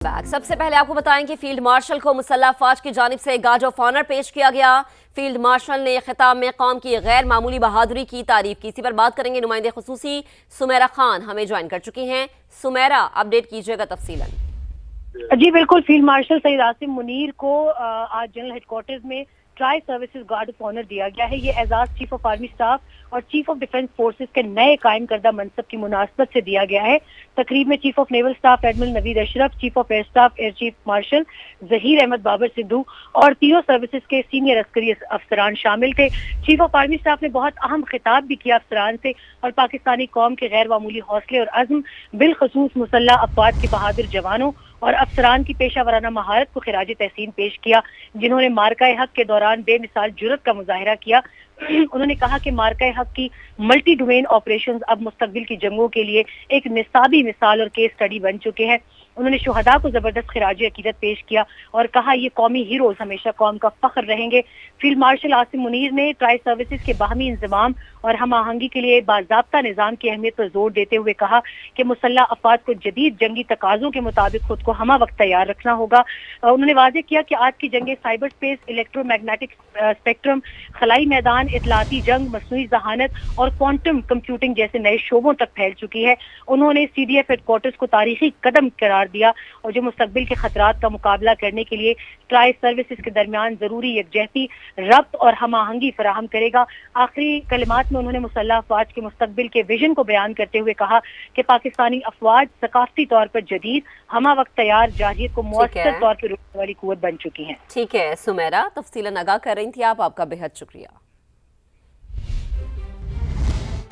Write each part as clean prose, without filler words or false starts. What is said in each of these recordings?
सबसे पहले आपको बताएं कि फील्ड मार्शल को मुसल्लह अफवाज की जानिब से गार्ड ऑफ ऑनर पेश किया गया। फील्ड मार्शल ने खिताब में कौम की गैर मामूली बहादुरी की तारीफ की। इसी पर बात करेंगे, नुमाइंदे खुसूसी सुमेरा खान हमें ज्वाइन कर चुकी हैं। सुमेरा, अपडेट कीजिएगा तफसीलन। जी बिल्कुल, फील्ड मार्शल सईद आसिम मुनीर को आज जनरल हेडक्वार्टर्स में tri services guard of honour दिया गया है। ये एजाज चीफ ऑफ आर्मी स्टाफ और चीफ ऑफ डिफेंस फोर्सेस के नए कायम करदा मनसब की मुनासबत से दिया गया है। तकरीब में chief of naval staff admiral Naveed Ashraf, chief of air staff air chief marshal Zaheer Ahmed Babar Sidhu और तीनों सर्विसेज के सीनियर अस्करी अफसरान शामिल थे। चीफ ऑफ आर्मी स्टाफ ने बहुत अहम खिताब भी किया अफसरान से और पाकिस्तानी कौम के गैर मामूली हौसले और अज़्म, बिलखसूस मुसल्लह अफवाज के बहादुर जवानों और अफसरान की पेशा वराना महारत को खिराज तहसीन पेश किया, जिन्होंने मार्काए हक के दौरान बेमिसाल जुर्रत का मुजाहिरा किया। उन्होंने कहा कि मार्काए हक की मल्टी डोमेन ऑपरेशंस अब मुस्तकबिल की जंगों के लिए एक निसाबी मिसाल और केस स्टडी बन चुके हैं। उन्होंने शुहदा को जबरदस्त खिराज अकीदत पेश किया और कहा ये कौमी हीरोज हमेशा कौम का फख्र रहेंगे। फील्ड मार्शल आसिम मुनीर ने ट्राई सर्विसेज के बाहमी इंतजाम और हम आहंगी के लिए बाज़ाब्ता निज़ाम की अहमियत पर जोर देते हुए कहा कि मुसल्लह अफवाज को जदीद जंगी तकाज़ों के मुताबिक खुद को हमा वक्त तैयार रखना होगा। उन्होंने वाज़ेह किया कि आज की जंगे साइबर स्पेस, इलेक्ट्रोमैग्नेटिक स्पेक्ट्रम, खलाई मैदान, इतलाती जंग, मसनूई जहानत और क्वांटम कंप्यूटिंग जैसे नए शोबों तक फैल चुकी है। उन्होंने CDF हेडक्वार्टर्स को तारीखी कदम करार दिया और जो मुस्तकबिल के खतरात का मुकाबला करने के लिए ट्राई सर्विसेज के दरमियान जरूरी यकजहती, रब्त और हम आहंगी फराहम करेगा। आखिरी कलिमात में उन्होंने मुसल्लह अफवाज के मुस्तकबिल के विजन को बयान करते हुए कहा कि पाकिस्तानी अफवाज सकाफती तौर पर जदीद, हमा वक्त तैयार, जारहियत को मुअस्सर तौर पर रोकने वाली कुव्वत बन चुकी हैं। ठीक है सुमेरा, तफसीलन आगाह कर रही थी आप, आपका बेहद शुक्रिया।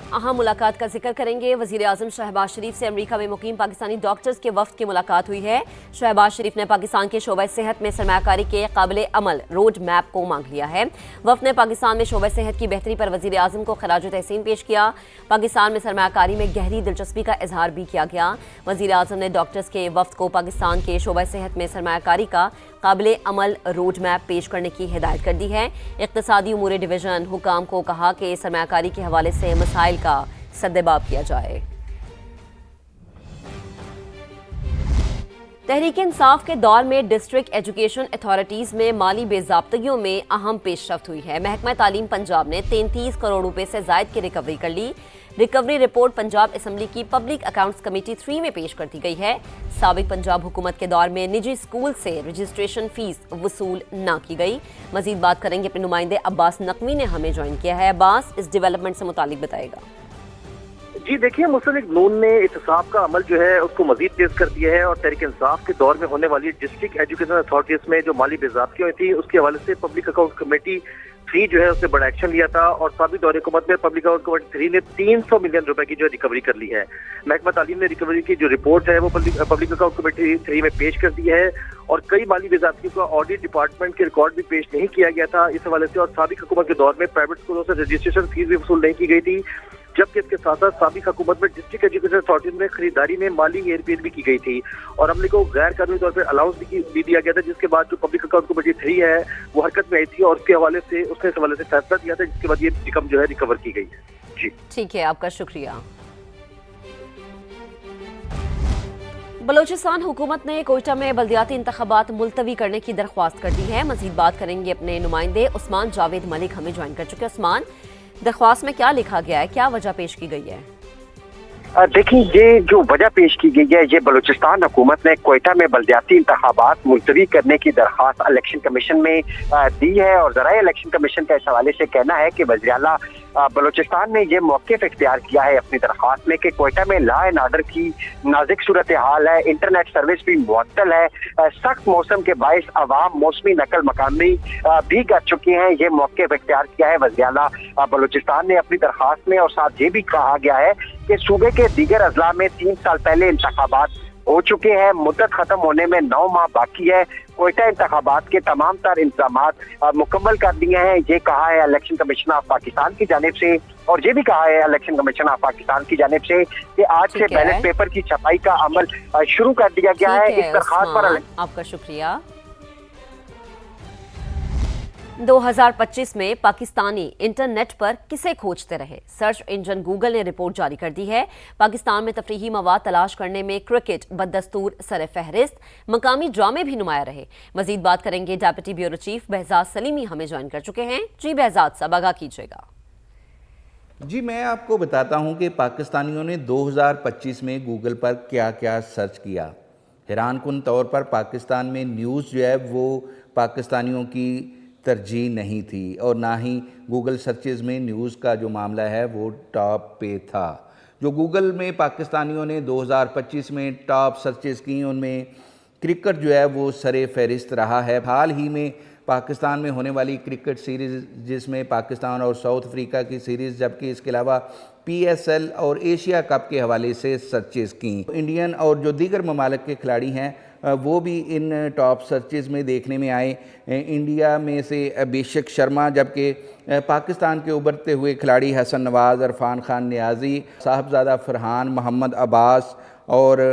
अहम मुलाकात का जिक्र करेंगे। वज़ीर आज़म शहबाज शरीफ से अमेरिका में मुकीम पाकिस्तानी डॉक्टर्स के वफ्द की मुलाकात हुई है। शहबाज शरीफ ने पाकिस्तान के शोबा सेहत में सरमायाकारी के काबिल अमल रोड मैप को मांग लिया है। वफ्द ने पाकिस्तान में शोबा सेहत की बेहतरी पर वज़ीर आज़म को खराज तहसीन पेश किया। पाकिस्तान में सरमायाकारी में गहरी दिलचस्पी का इजहार भी किया गया। वज़ीर आज़म ने डॉक्टर्स के वफ्द को पाकिस्तान के शोबा सेहत में सरमायाकारी का काबिल अमल रोड मैप पेश करने की हिदायत कर दी है। इक़्तिसादी उमूर डिवीज़न हुकाम को कहा कि सरमायाकारी के हवाले से मसाइल का सद्देबाब किया जाए। तहरीक इंसाफ के दौर में डिस्ट्रिक्ट एजुकेशन अथॉरिटीज़ में माली बेज़ाब्तगियों में अहम पेशरफ्त हुई है। महकमा तालीम पंजाब ने 33 करोड़ रुपए से ज़ायद की रिकवरी कर ली। रिकवरी रिपोर्ट पंजाब असम्बली की पब्लिक अकाउंट्स कमेटी 3 में पेश कर दी गई है। साबिक पंजाब हुकूमत के दौर में निजी स्कूल से रजिस्ट्रेशन फीस वसूल न की गई। मजीद बात करेंगे, अपने नुमाइंदे अब्बास नकवी ने हमें ज्वाइन किया है। अब्बास, इस डेवलपमेंट से मुतालिक बताएगा। जी देखिए, मुस्लिम नून ने इत्तेसाब का अमल जो है उसको मजीद तेज कर दिया है और तहरीक इंसाफ के दौर में होने वाली डिस्ट्रिक्ट एजुकेशन अथॉरिटीज में जो माली बेज़ाब्ती हुई थी उसके हवाले से पब्लिक अकाउंट कमेटी 3 जो है उसने बड़ा एक्शन लिया था और साबिक दौर हुकूमत में पब्लिक अकाउंट कमेटी 3 ने 300 मिलियन रुपए की जो रिकवरी कर ली है। महकमा तालीम ने रिकवरी की जो रिपोर्ट है वो पब्लिक अकाउंट कमेटी 3 में पेश कर दी है और कई माली बेज़ाब्तियों का ऑडिट डिपार्टमेंट के रिकॉर्ड भी पेश नहीं किया गया था इस हवाले से। और साबिक हुकूमत के दौर में प्राइवेट स्कूलों से रजिस्ट्रेशन फीस भी वसूल नहीं की गई थी, जबकि इसके साथ साथ साबिक हुकूमत में डिस्ट्रिक्ट एजुकेशन अथॉरिटी में खरीदारी में माली हेरफेर भी की गई थी और अमले को गैर कानूनी तौर पर अलाउंस भी दिया गया था, जिसके बाद जो पब्लिक अकाउंट कमेटी 3 है वो हरकत में आई थी और उसके हवाले से उसने इस हवाले से फैसला दिया था, जिसके बाद ये रकम जो है रिकवर की गई है। जी ठीक है, आपका शुक्रिया। बलोचिस्तान हुकूमत ने कोयटा में बल्दियाती इंतखाबात मुलतवी करने की दरख्वास्त कर दी है। मजीद बात करेंगे, अपने नुमाइंदे उस्मान जावेद मलिक हमें ज्वाइन कर चुके हैं। उस्मान, दरख्वास्त में क्या लिखा गया है, क्या वजह पेश की गई है? देखिए, ये जो वजह पेश की गई है, ये बलूचिस्तान हुकूमत ने कोयटा में बल्दियाती इंतखाबात मुलतवी करने की दरख्वास्त इलेक्शन कमीशन में दी है और ज़राए इलेक्शन कमीशन का इस हवाले से कहना है कि वज़ीर आला बलूचिस्तान ने ये मौक़िफ़ इख्तियार किया है अपनी दरख्वास्त में कि कोयटा में लॉ एंड ऑर्डर की नाजुक सूरत हाल है, इंटरनेट सर्विस भी मुअत्तल है, सख्त मौसम के बायस अवाम मौसमी नकल मकामी भी कर चुकी हैं। ये मौक़िफ़ इख्तियार किया है वज़ीर आला बलूचिस्तान ने अपनी दरख्वास्त में और साथ ये भी कहा गया है कि सूबे के दीगर अजला में 3 साल पहले इंतखाबात हो चुके हैं, मुद्दत खत्म होने में 9 माह बाकी है। कोयटा इंतखाबात के तमाम तर इंतजामात मुकम्मल कर दिए हैं, ये कहा है इलेक्शन कमीशन ऑफ पाकिस्तान की जानिब से। और ये भी कहा है इलेक्शन कमीशन ऑफ पाकिस्तान की जानिब से कि आज से बैलेट पेपर की छपाई का अमल शुरू कर दिया गया है। इस दरख्वास्त पर आपका शुक्रिया। 2025 में पाकिस्तानी इंटरनेट पर किसे खोजते रहे? सर्च इंजन गूगल ने रिपोर्ट जारी कर दी है। पाकिस्तान में तफरीही मवाद तलाश करने में क्रिकेट बदस्तूर सर फहरिस्त, मकामी ड्रामे भी नुमाया रहे। मजीद बात करेंगे deputy bureau chief Behzad Salimi हमें ज्वाइन कर चुके हैं। जी बहजाद साहब, आगाह कीजिएगा। जी, मैं आपको बताता हूं कि पाकिस्तानियों ने 2025 में गूगल पर क्या क्या सर्च किया। हैरान कुन तौर पर पाकिस्तान में न्यूज़ जो है वो पाकिस्तानियों की तरजीह नहीं थी और ना ही गूगल सर्चेज़ में न्यूज़ का जो मामला है वो टॉप पे था। जो गूगल में पाकिस्तानियों ने 2025 में टॉप सर्चेज़ की उनमें क्रिकेट जो है वो सरे फहरिस्त रहा है। हाल ही में पाकिस्तान में होने वाली क्रिकेट सीरीज़ जिसमें पाकिस्तान और साउथ अफ्रीका की सीरीज़, जबकि इसके अलावा PSL और एशिया कप के हवाले से सर्चेज़ की। इंडियन और जो दीगर ममालिक के खिलाड़ी हैं वो भी इन टॉप सर्चेज़ में देखने में आए। इंडिया में से अभिषेक शर्मा, जबकि पाकिस्तान के उभरते हुए खिलाड़ी हसन नवाज़, इरफान खान नियाज़ी, साहबजादा फरहान, मोहम्मद अब्बास और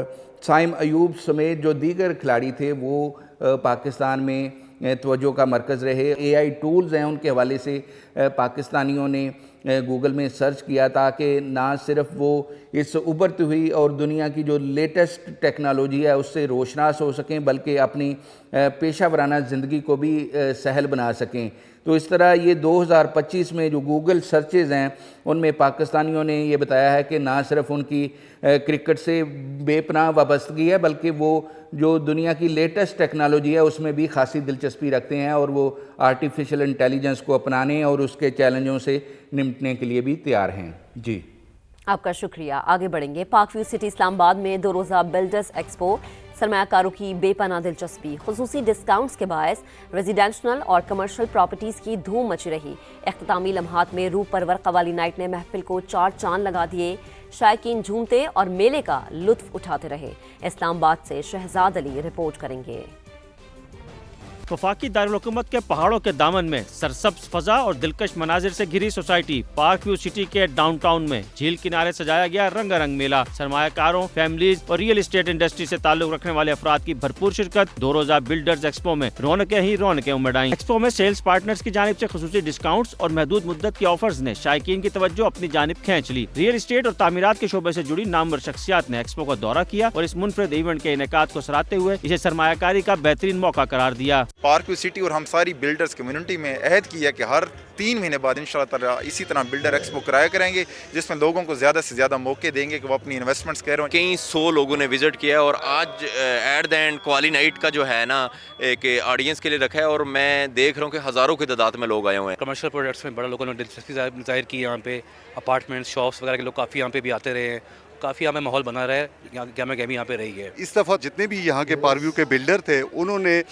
साइम अयूब समेत जो दीगर खिलाड़ी थे वो पाकिस्तान में तवज्जो का मरकज़ रहे। AI टूल्स हैं उनके हवाले से पाकिस्तानियों ने गूगल में सर्च किया ताकि ना सिर्फ वो इस उभरती हुई और दुनिया की जो लेटेस्ट टेक्नोलॉजी है उससे रोशनास हो सकें, बल्कि अपनी पेशा वराना ज़िंदगी को भी सहल बना सकें। तो इस तरह ये 2025 में जो गूगल सर्चेज़ हैं उनमें पाकिस्तानियों ने ये बताया है कि ना सिर्फ उनकी क्रिकेट से बेपनाह वाबस्तगी है, बल्कि वो जो दुनिया की लेटेस्ट टेक्नोलॉजी है उसमें भी खासी दिलचस्पी रखते हैं और वो आर्टिफिशियल इंटेलिजेंस को अपनाने और उसके चैलेंजों से निपटने के लिए भी तैयार हैं। जी, आपका शुक्रिया। आगे बढ़ेंगे। पाक व्यू सिटी इस्लामाबाद में 2 रोज़ा बिल्डर्स एक्सपो, सरमायाकारों की बेपनाह दिलचस्पी, खुसूसी डिस्काउंट्स के बायस रेजिडेंशल और कमर्शियल प्रॉपर्टीज़ की धूम मची रही। इख्तितामी लम्हात में रूह परवर कवाली नाइट ने महफिल को 4 चांद लगा दिए। शायकीन झूमते और मेले का लुत्फ उठाते रहे। इस्लामाबाद से शहजाद अली रिपोर्ट करेंगे। वफाकी दारुल हुकूमत के पहाड़ों के दामन में सरसब्ज फजा और दिलकश मनाजिर से घिरी सोसाइटी पार्क व्यू सिटी के डाउनटाउन में झील किनारे सजाया गया रंगारंग मेला। सरमायाकारों, फैमिलीज और रियल एस्टेट इंडस्ट्री से ताल्लुक रखने वाले अफराद की भरपूर शिरकत। 2 रोजा बिल्डर्स एक्सपो में रौनकें ही रौनकें उमड़ आईं। एक्सपो में सेल्स पार्टनर्स की जानिब से खुसूसी डिस्काउंट्स और महदूद मुद्दत के ऑफर्स ने शायकीन की तवज्जो अपनी जानिब खींच ली। रियल एस्टेट और तामीरात के शोबे से जुड़ी नामवर शख्सियात ने एक्सपो का दौरा किया और इस मुनफरद इवेंट के इनेकाद को सराहते हुए इसे सरमायाकारी का बेहतरीन मौका करार दिया। पार्क व्यू सिटी और हम सारी बिल्डर्स कम्युनिटी में अहद किया कि हर 3 महीने बाद इंशाल्लाह ताला इसी तरह बिल्डर एक्सपो कराया करेंगे, जिसमें लोगों को ज़्यादा से ज़्यादा मौके देंगे कि वो अपनी इन्वेस्टमेंट्स करें। कई 100 लोगों ने विजिट किया और आज एट द एंड क्वाली नाइट का जो है ना एक ऑडियंस के लिए रखा है और मैं देख रहा हूँ कि हज़ारों की तादाद में लोग आए हुए हैं। कमर्शियल प्रोडक्ट्स में बड़ा लोगों ने दिलचस्पी जाहिर की। यहाँ पे अपार्टमेंट्स, शॉप्स वगैरह के लोग काफ़ी यहाँ पे भी आते रहे हैं। काफ़ी यहाँ पे माहौल बना रहा है। यहाँ भी यहाँ पे रही है। इस दफ़ा जितने भी यहाँ के पार्क व्यू के बिल्डर थे उन्होंने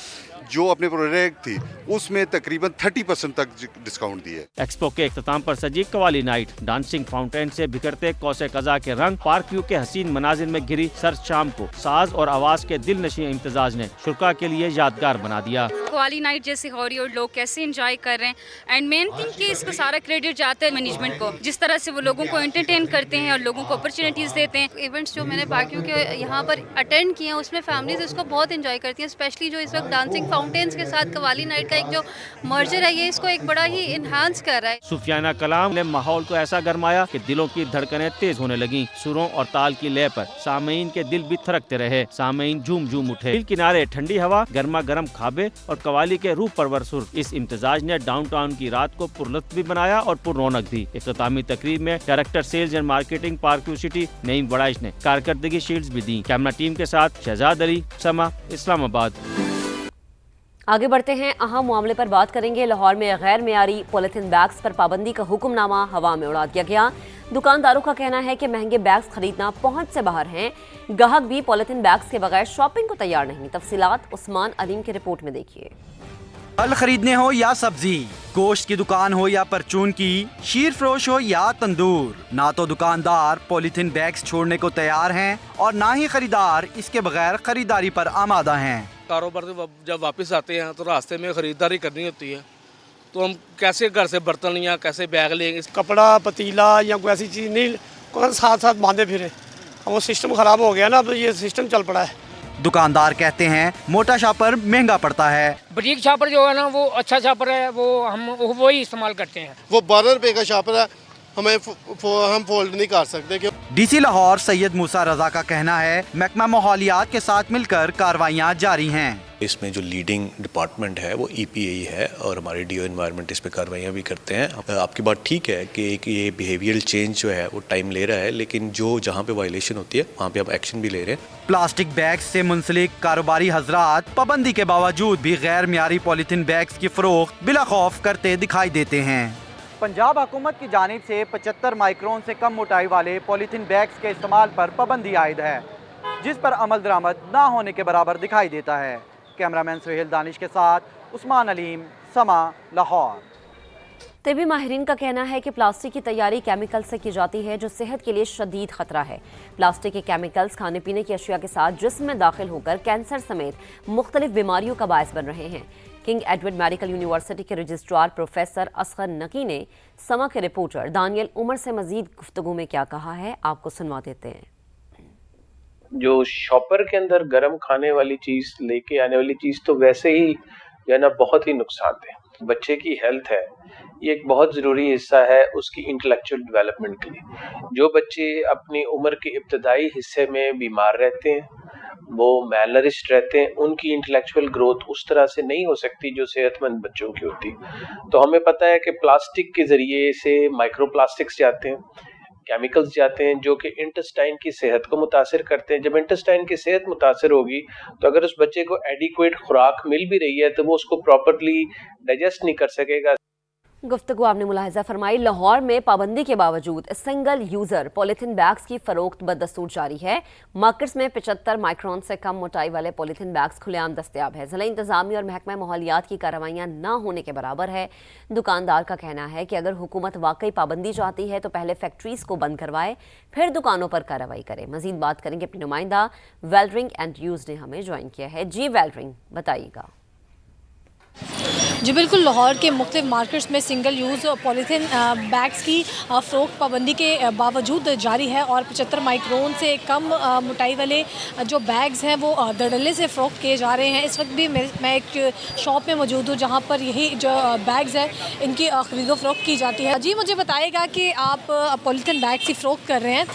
जो अपने प्रोजेक्ट थी उसमें तकरीबन 30% तक डिस्काउंट दिए। एक्सपो के इख्तिताम पर सजी कवाली नाइट, डांसिंग फाउंटेन से बिखरते कौसे कज़ा के रंग, पार्क व्यू के हसीन मनाजिर में घिरी सर शाम को साज और आवाज के दिल नशी इम्तिजाज ने शुरा के लिए यादगार बना दिया। कवाली नाइट जैसे हो रही और लोग कैसे एंजॉय कर रहे हैं एंड मेन थिंग कि इसका सारा क्रेडिट जाता है मैनेजमेंट को, जिस तरह से वो लोगों को एंटरटेन करते हैं और लोगों को अपॉर्चुनिटीज देते हैं। इवेंट्स जो मैंने पार्क व्यू के यहाँ पर अटेंड किए हैं उसमें फैमिलीज इसको बहुत एंजॉय करती हैं, स्पेशली जो इस वक्त डांसिंग फाउंटेन्स के साथ कवाली नाइट का एक जो मर्जर है ये इसको एक बड़ा ही इन्हांस कर रहा है। सुफियाना कलाम ने माहौल को ऐसा गरमाया कि दिलों की धड़कनें तेज होने लगी। सुरों और ताल की लय पर सामीन के दिल भी थरकते रहे। सामीन झूम झूम उठे। झील किनारे ठंडी हवा, गर्मा गर्म खाबे और कवाली के रूह परवर सुर, इस इम्तिजाज ने डाउनटाउन की रात को पुरलुत्फ भी बनाया और पुररौनक भी। इख्तितामी तकरीब में director sales and marketing Park View City Naeem Badaish ने कारकर्दगी शील्ड्स भी दी। कैमरा टीम के साथ शहजाद अली, समा, इस्लामाबाद। आगे बढ़ते हैं। अहम मामले पर बात करेंगे। लाहौर में गैर मेयारी पॉलिथीन बैग्स पर पाबंदी का हुक्मनामा हवा में उड़ा दिया गया। दुकानदारों का कहना है कि महंगे बैग्स खरीदना पहुंच से बाहर हैं। ग्राहक भी पॉलिथीन बैग्स के बगैर शॉपिंग को तैयार नहीं। तफसीलात उस्मान अलीम की रिपोर्ट में देखिए। फल खरीदने हो या सब्जी, गोश्त की दुकान हो या परचून की, शीर फरोश हो या तंदूर, ना तो दुकानदार पॉलिथीन बैग्स छोड़ने को तैयार हैं और ना ही खरीदार इसके बगैर खरीदारी पर आमादा हैं। कारोबार से जब वापस आते हैं तो रास्ते में खरीदारी करनी होती है, तो हम कैसे घर से बर्तन या कैसे बैग लेंगे। कपड़ा, पतीला या कोई ऐसी चीज़ नहीं साथ साथ बांधे फिरे, वो सिस्टम ख़राब हो गया ना, अब ये सिस्टम चल पड़ा है। दुकानदार कहते हैं मोटा शापर महंगा पड़ता है। बारीक शापर जो है ना वो अच्छा शापर है, वो हम वही इस्तेमाल करते हैं। वो 12 रुपए का शापर है, हम फोल्ड नहीं कर सकते। डीसी लाहौर सैयद मूसा रजा का कहना है महकमा माहौलियात के साथ मिलकर कार्रवाइयाँ जारी हैं। इसमें जो लीडिंग डिपार्टमेंट है वो EPA है और हमारे DO एनवायरनमेंट इस पे कार्रवाइयाँ भी करते हैं। आपकी बात ठीक है कि एक ये बिहेवियरल चेंज जो है वो टाइम ले रहा है, लेकिन जो जहाँ पे वायलेशन होती है वहाँ पे हम एक्शन भी ले रहे हैं। प्लास्टिक बैग्स से मुंसलिक कारोबारी हजरात पाबंदी के बावजूद भी गैर मियारी पॉलीथीन बैग्स की फरोख्त बिला खौफ करते दिखाई देते हैं। पंजाब हुकूमत की जानिब से 75 माइक्रोन से कम मोटाई वाले पॉलीथीन बैग्स के इस्तेमाल पर पाबंदी आयद है, जिस पर अमल दरामद ना होने के बराबर दिखाई देता है। कैमरामैन सुहेल दानिश के साथ उस्मान अलीम, समा, लाहौर। तबी माहिरीन का कहना है कि प्लास्टिक की तैयारी केमिकल से की जाती है जो सेहत के लिए शदीद खतरा है। प्लास्टिक के केमिकल्स खाने पीने की अशिया के साथ जिस्म में दाखिल होकर कैंसर समेत मुख्तलिफ बीमारियों का बायस बन रहे हैं। किंग एडवर्ड मेडिकल यूनिवर्सिटी के रजिस्ट्रार प्रोफेसर असगर नकी ने समा के रिपोर्टर दानियल उमर से मजीद गुफ्तगू में क्या कहा है, आपको सुनवा देते हैं। जो शॉपर के अंदर गर्म खाने वाली चीज लेके आने वाली चीज तो वैसे ही जो है ना बहुत ही नुकसानदेह। बच्चे की हेल्थ है, ये एक बहुत ज़रूरी हिस्सा है उसकी इंटेलेक्चुअल डेवलपमेंट के लिए। जो बच्चे अपनी उम्र के इब्तदाई हिस्से में बीमार रहते हैं, वो मैलनरिश्ड रहते हैं, उनकी इंटेलेक्चुअल ग्रोथ उस तरह से नहीं हो सकती जो सेहतमंद बच्चों की होती। तो हमें पता है कि प्लास्टिक के ज़रिए से माइक्रो प्लास्टिक्स जाते हैं, केमिकल्स जाते हैं जो कि इंटेस्टाइन की सेहत को मुतासिर करते हैं। जब इंटेस्टाइन की सेहत मुतासिर होगी तो अगर उस बच्चे को एडिक्वेट खुराक मिल भी रही है तो वो उसको प्रॉपरली डाइजेस्ट नहीं कर सकेगा। गुफ्तगू आपने मुलाहिजा फरमाई। लाहौर में पाबंदी के बावजूद सिंगल यूज़र पॉलीथीन बैग्स की फरोख्त बदस्तूर जारी है। मार्केट्स में 75 माइक्रोन से कम मोटाई वाले पॉलीथीन बैग्स खुलेआम दस्तयाब है। ज़िला इंतज़ामी और महकमा माहौलियात की कार्रवाइयाँ न होने के बराबर है। दुकानदार का कहना है कि अगर हुकूमत वाकई पाबंदी चाहती है तो पहले फैक्ट्रीज को बंद करवाए, फिर दुकानों पर कार्रवाई करे। मजीद बात करेंगे अपनी नुमाइंदा वेलरिंग एंड यूज ने हमें ज्वाइन किया है। जी वेलरिंग, बताइएगा। जी बिल्कुल, लाहौर के मुख्तलिफ मार्केट्स में सिंगल यूज़ पॉलीथीन बैग्स की फ़रोख्त पाबंदी के बावजूद जारी है और 75 माइक्रोन से कम मोटाई वाले जो बैग्स हैं वो धड़ल्ले से फ़रोख्त किए जा रहे हैं। इस वक्त भी मैं एक शॉप में मौजूद हूँ जहाँ पर यही जो बैग्स हैं इनकी ख़रीदो फ़रोख्त की जाती है। जी मुझे बताइएगा कि आप पॉलीथीन बैग्स की फ़रोख्त कर रहे हैं,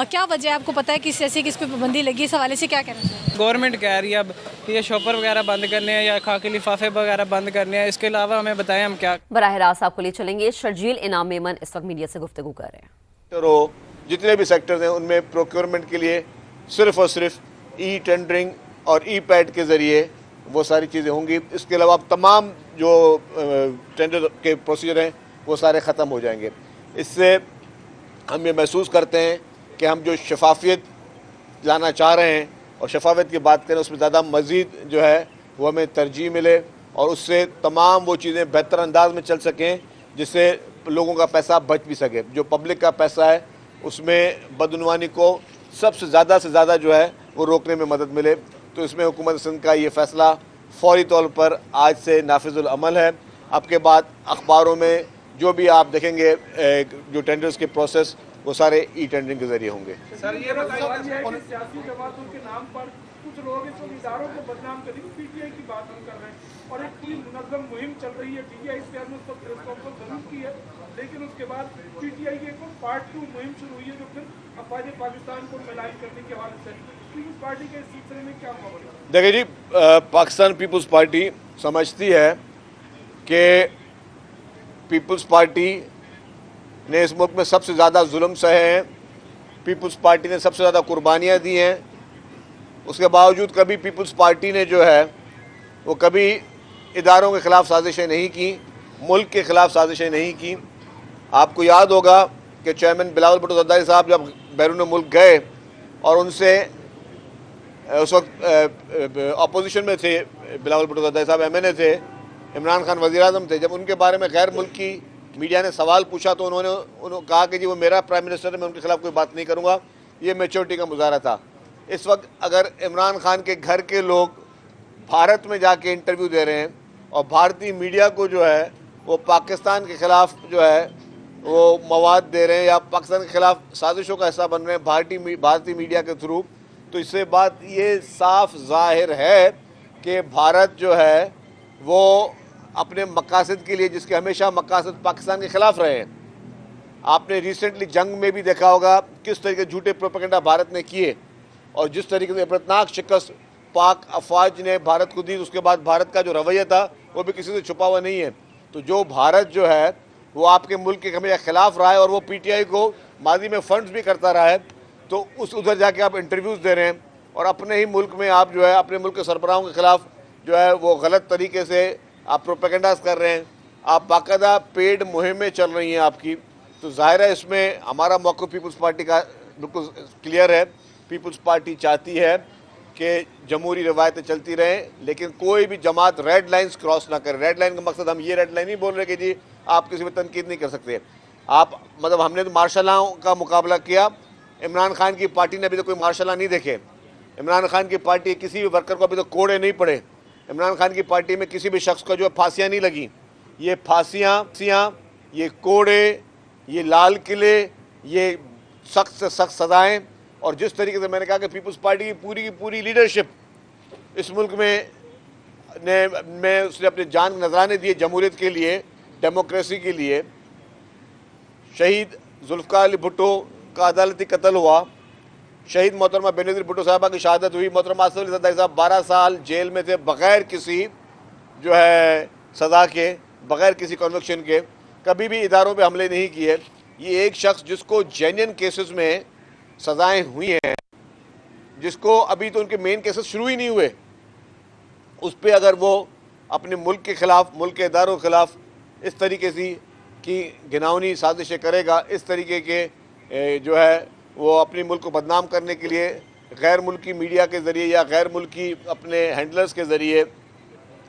क्या वजह है? आपको पता है किस ऐसी किस पर पाबंदी लगी, इस हवाले से क्या कहना चाहिए? गवर्नमेंट कह रही है अब ये शॉपर वगैरह बंद करने हैं या खाके लिफाफे वगैरह बंद करने हैं, इसके अलावा हमें बताएं हम क्या। बराह रास्त आपको ले चलेंगे। शर्जील इनाम मेमन इस वक्त मीडिया से गुफ्तगू कर रहे हैं। तो जितने भी सेक्टर्स हैं उनमें प्रोक्योरमेंट के लिए सिर्फ और सिर्फ ई टेंडरिंग और ई पैड के ज़रिए वो सारी चीज़ें होंगी। इसके अलावा तमाम जो टेंडर के प्रोसीजर हैं वो सारे ख़त्म हो जाएंगे। इससे हम ये महसूस करते हैं कि हम जो शफाफियत लाना चाह रहे हैं और शफाफियत की बात करें उसमें ज़्यादा मज़ीद जो है वो हमें तरजीह मिले और उससे तमाम वो चीज़ें बेहतर अंदाज में चल सकें जिससे लोगों का पैसा बच भी सके। जो पब्लिक का पैसा है उसमें बदउनवानी को सबसे ज़्यादा से ज़्यादा जो है वो रोकने में मदद मिले। तो इसमें हुकूमत सिंध का ये फ़ैसला फौरी तौर पर आज से नाफिजुल अमल है। आपके बाद अखबारों में जो भी आप देखेंगे जो टेंडर्स के प्रोसेस वो सारे ई टेंडरिंग के जरिए होंगे। सर ये बताइए सियासी जमातों के नाम पर कुछ लोग इस इदारों को बदनाम करने की पीटीआई की बात हम कर रहे हैं और एक पूरी मुनज़्ज़म मुहिम चल रही है। पीटीआई इस पर तो प्रेस कॉन्फ्रेंस जरूर की है, लेकिन उसके बाद पीटीआई की एक पार्ट 2 मुहिम शुरू हुई है जो फिर अफवाज पाकिस्तान को मिलान करने के हवाले से पीपल्स पार्टी के इस सिलसिले में क्या खबर है? देखिए जी, पाकिस्तान पीपल्स पार्टी समझती है कि पीपल्स पार्टी ने इस मुल्क में सबसे ज़्यादा जुल्म सहे हैं, पीपल्स पार्टी ने सबसे ज़्यादा कुर्बानियाँ दी हैं। उसके बावजूद कभी पीपल्स पार्टी ने जो है वो कभी इदारों के ख़िलाफ़ साजिशें नहीं की, मुल्क के ख़िलाफ़ साजिशें नहीं की। आपको याद होगा कि चेयरमैन बिलावल भुट्टो ज़रदारी साहब जब बैरून मुल्क गए और उनसे उस वक्त अपोजिशन में थे, बिलावल भुट्टो ज़रदारी साहब MNA थे, इमरान खान वज़ीर आज़म थे। जब उनके बारे में गैर मुल्की मीडिया ने सवाल पूछा तो उन्होंने कहा कि जी वो मेरा प्राइम मिनिस्टर है, मैं उनके खिलाफ़ कोई बात नहीं करूँगा। ये मैच्योरिटी का मुजाहरा था। इस वक्त अगर इमरान खान के घर के लोग भारत में जाके इंटरव्यू दे रहे हैं और भारतीय मीडिया को जो है वो पाकिस्तान के ख़िलाफ़ जो है वो मवाद दे रहे हैं या पाकिस्तान के ख़िलाफ़ साजिशों का हिस्सा बन रहे हैं भारतीय मीडिया के थ्रू, तो इससे बात ये साफ ज़ाहिर है कि भारत जो है वो अपने मकासद के लिए, जिसके हमेशा मकासद पाकिस्तान के ख़िलाफ़ रहे हैं। आपने रिसेंटली जंग में भी देखा होगा किस तरीके झूठे प्रोपेगेंडा भारत ने किए और जिस तरीके से इबरतनाक शिकस्त पाक अफवाज ने भारत को दी, उसके बाद भारत का जो रवैया था वो भी किसी से छुपा हुआ नहीं है। तो जो भारत जो है वो आपके मुल्क के हमेशा खिलाफ रहा है और वो पीटीआई को माजी में फंड्स भी करता रहा है। तो उस उधर जाके आप इंटरव्यूज़ दे रहे हैं और अपने ही मुल्क में आप जो है अपने मुल्क के सरबराहों के खिलाफ जो है वो गलत तरीके से आप प्रोपेगेंडास कर रहे हैं। आप बाकायदा पेड मुहिमें चल रही हैं आपकी। तो ज़ाहिर है इसमें हमारा मौक़िफ़ पीपल्स पार्टी का बिल्कुल क्लियर है। पीपल्स पार्टी चाहती है कि जमहूरी रवायतें चलती रहें, लेकिन कोई भी जमात रेड लाइन्स क्रॉस ना करे। रेड लाइन का मकसद हम ये रेड लाइन नहीं बोल रहे कि जी आप किसी में तनकीद नहीं कर सकते। आप मतलब हमने तो मार्शल लॉ का मुकाबला किया, इमरान खान की पार्टी ने अभी तो कोई मार्शल लॉ नहीं देखे। इमरान खान की पार्टी किसी भी वर्कर को अभी तो कोड़े नहीं पड़े। इमरान खान की पार्टी में किसी भी शख्स को जो है फांसियाँ नहीं लगी। ये फांसियाँ, ये कोड़े, ये लाल किले, ये सख्त से सख्त सज़ाएँ, और जिस तरीके से मैंने कहा कि पीपल्स पार्टी की पूरी लीडरशिप इस मुल्क में उसने अपने जान नजराने दिए जमहूरियत के लिए, डेमोक्रेसी के लिए। शहीद जुल्फ़िकार अली भुट्टो का अदालती कत्ल हुआ, शहीद मोहतरमा बेनज़ीर भुट्टो साहबा की शहादत हुई। मोहतरमा आसिफ अली ज़रदारी साहब 12 साल जेल में थे बग़ैर किसी जो है सज़ा के, बग़ैर किसी कन्विक्शन के, कभी भी इदारों पे हमले नहीं किए। ये एक शख्स जिसको जेन्युइन केसेस में सज़ाएँ हुई हैं, जिसको अभी तो उनके मेन केसेस शुरू ही नहीं हुए, उस पर अगर वो अपने मुल्क के ख़िलाफ़, मुल्क के इदारों के ख़िलाफ़ इस तरीके से की घिनौनी साजिशें करेगा, इस तरीके के जो है वो अपने मुल्क को बदनाम करने के लिए गैर मुल्की मीडिया के ज़रिए या गैर मुल्की अपने हैंडलर्स के ज़रिए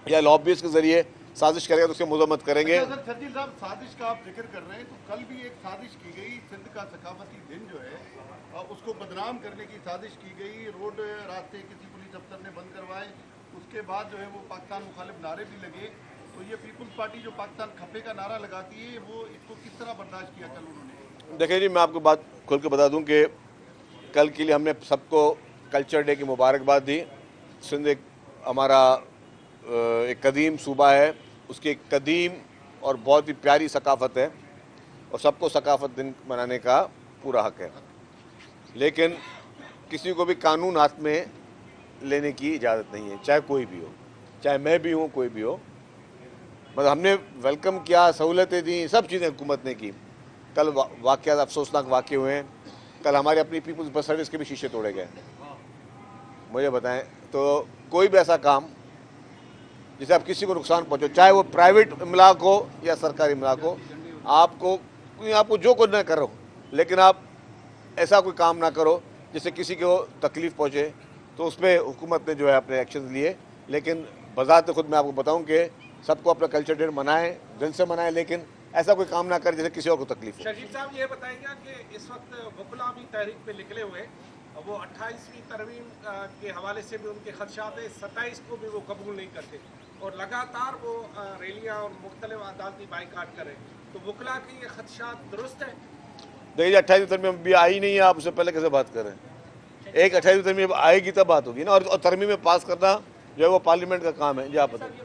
या लॉबीज़ के ज़रिए साजिश करेगा, तो उसकी मजम्मत करेंगे। सचिन साहब, साजिश का आप जिक्र कर रहे हैं, तो कल भी एक साजिश की गई, सिंध का सकाफती दिन जो है उसको बदनाम करने की साजिश की गई। रोड रास्ते किसी पुलिस अफसर ने बंद करवाए, उसके बाद जो है वो पाकिस्तान मुखालिफ नारे भी लगे। तो ये पीपल्स पार्टी जो पाकिस्तान खफे का नारा लगाती है, वो इसको किस तरह बर्दाश्त किया कल उन्होंने? देखिए जी, मैं आपको बात खोल के बता दूं कि कल के लिए हमने सबको कल्चर डे की मुबारकबाद दी। सिंध एक हमारा एक कदीम सूबा है, उसकी एक कदीम और बहुत ही प्यारी सकाफ़त है और सबको सकाफ़त दिन मनाने का पूरा हक़ है, लेकिन किसी को भी कानून हाथ में लेने की इजाज़त नहीं है, चाहे कोई भी हो, चाहे मैं भी हूँ, कोई भी हो। मतलब हमने वेलकम किया, सहूलतें दी, सब चीज़ें हुकूमत ने की। कल वाक़यात अफसोसनाक वाक़े हुए हैं। कल हमारे अपनी पीपल्स बस सर्विस के भी शीशे तोड़े गए। मुझे बताएं, तो कोई भी ऐसा काम जिससे आप किसी को नुकसान पहुँचो, चाहे वो प्राइवेट इमलाक हो या सरकारी इमलाक हो, आपको जो कुछ न करो, लेकिन आप ऐसा कोई काम ना करो जिससे किसी को तकलीफ़ पहुँचे। तो उस पर हुकूमत ने जो है अपने एक्शन लिए, लेकिन बज़ात खुद मैं आपको बताऊँ कि सबको अपना कल्चर डे मनाएं, दिल से मनाएं, लेकिन ऐसा कोई काम ना करें जिससे किसी और को तकलीफ हो। शरीफ साहब ये बताएंगे कि इस वक्त वकला भी तहरीक पे निकले हुए, वो 28वीं तरमीम के हवाले से भी उनके खदशात है, 27 को भी वो कबूल नहीं करते और लगातार वो रैलियाँ और मुख्तलिफ अदालती बाइकाट करें। तो वकला के ये खदशात दुरुस्त है? देखिए, 28वीं तरमीम अभी आई नहीं है, आप उससे पहले कैसे बात कर रहे हैं? एक 28वीं तरमीम आएगी तब बात होगी ना, और तरमीम में पास करना जो है वो पार्लियामेंट का काम है। जी आप बताइए।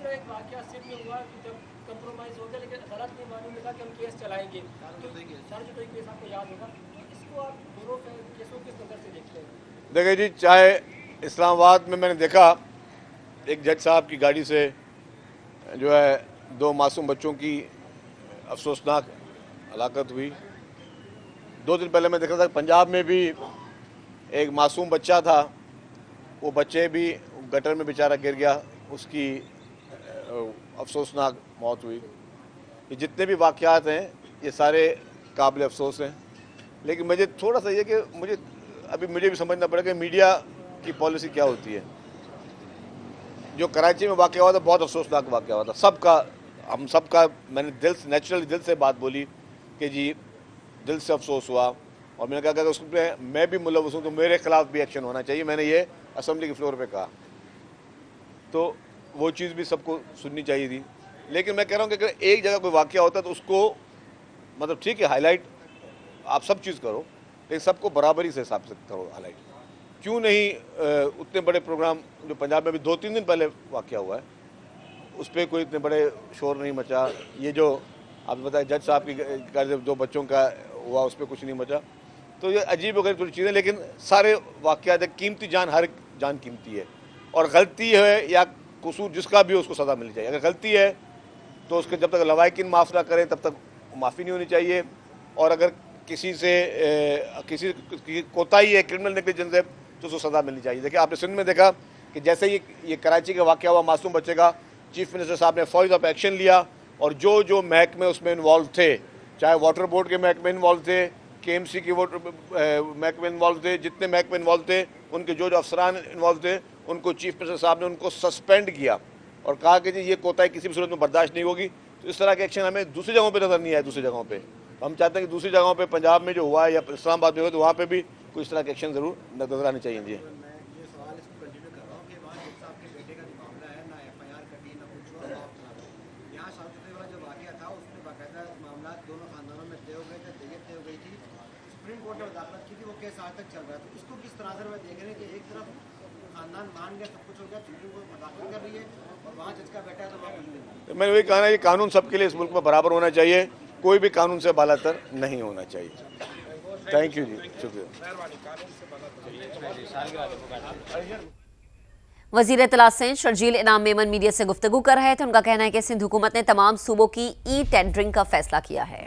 एक वाकया सिर्फ में हुआ कि जब कंप्रोमाइज़ हो गया, लेकिन गलत नहीं मालूम लगा कि हम केस चलाएंगे। तो सर जो केस आपको याद होगा, इसको आप दोनों केसों किस नज़र से देखते हैं? देखिए जी, चाहे इस्लामाबाद में मैंने देखा एक जज साहब की गाड़ी से जो है 2 मासूम बच्चों की अफसोसनाक हलाकत हुई। 2 दिन पहले मैं देखा था पंजाब में भी एक मासूम बच्चा था, वो बच्चे भी गटर में बेचारा गिर गया, उसकी अफसोसनाक मौत हुई। ये जितने भी वाक़यात हैं ये सारे काबिल अफसोस हैं, लेकिन मुझे थोड़ा सा ये कि मुझे भी समझना पड़ेगा कि मीडिया की पॉलिसी क्या होती है। जो कराची में वाक़या हुआ था बहुत अफसोसनाक वाक़या हुआ था, हम सबका मैंने नेचुरली दिल से बात बोली कि जी दिल से अफसोस हुआ, और मैंने कहा कि उस पर मैं भी मुलव्वस हूँ तो मेरे ख़िलाफ़ भी एक्शन होना चाहिए। मैंने ये असम्बली के फ्लोर पे कहा। तो वो चीज़ भी सबको सुननी चाहिए थी। लेकिन मैं कह रहा हूँ कि अगर एक जगह कोई वाक़या होता है तो उसको मतलब ठीक है हाईलाइट आप सब चीज़ करो, लेकिन सबको बराबरी से हिसाब से करो हाईलाइट। क्यों नहीं उतने बड़े प्रोग्राम जो पंजाब में भी 2-3 दिन पहले वाक़या हुआ है उस पर कोई इतने बड़े शोर नहीं मचा। ये जो आप बताएं जज साहब की जो बच्चों का हुआ उस पर कुछ नहीं मचा। तो ये अजीब वगैरह थोड़ी चीज़ें, लेकिन सारे वाक़यात कीमती जान, हर जान कीमती है और गलती है या कसूर जिसका भी हो उसको सज़ा मिलनी चाहिए। अगर गलती है तो उसके जब तक लवाहिकीन माफ़ ना करें तब तक माफ़ी नहीं होनी चाहिए। और अगर किसी से किसी की कोताही है, क्रिमिनल नेग्लिजेंस है, तो उसको सज़ा मिलनी चाहिए। देखिए आपने सिंध में देखा कि जैसे ये कराची का वाक़या हुआ मासूम बच्चे का, चीफ मिनिस्टर साहब ने फौज ऑफ एक्शन लिया और जो महकमे उसमें इन्वॉल्व थे, चाहे वाटर बोर्ड के महकमे इन्वॉल्व थे, KMC के महकमे इन्वॉल्व थे, जितने महकमे इन्वॉल्व थे उनके जो अफसरान इन्वॉल्व थे उनको चीफ मिनिस्टर साहब ने उनको सस्पेंड किया और कहा कि जी ये कोताही किसी भी सूरत में बर्दाश्त नहीं होगी। तो इस तरह के एक्शन हमें दूसरी जगहों पे नज़र नहीं आए। दूसरी जगहों पे हम चाहते हैं कि दूसरी जगहों पे पंजाब में जो हुआ है या इस्लामाबाद में हुआ तो वहाँ पे भी कोई इस तरह के एक्शन ज़रूर नजर आने चाहिए। जी मैंने वही कहा ना, ये कानून सबके लिए इस मुल्क में बराबर होना चाहिए, कोई भी कानून से बालातर नहीं होना चाहिए। थैंक यू जी, शुक्रिया। वज़ीर इत्तलात सिंध शर्जील इनाम मेमन मीडिया से गुफ्तगू कर रहे थे। उनका कहना है कि सिंध हुकूमत ने तमाम सूबों की ई टेंडरिंग का फैसला किया है।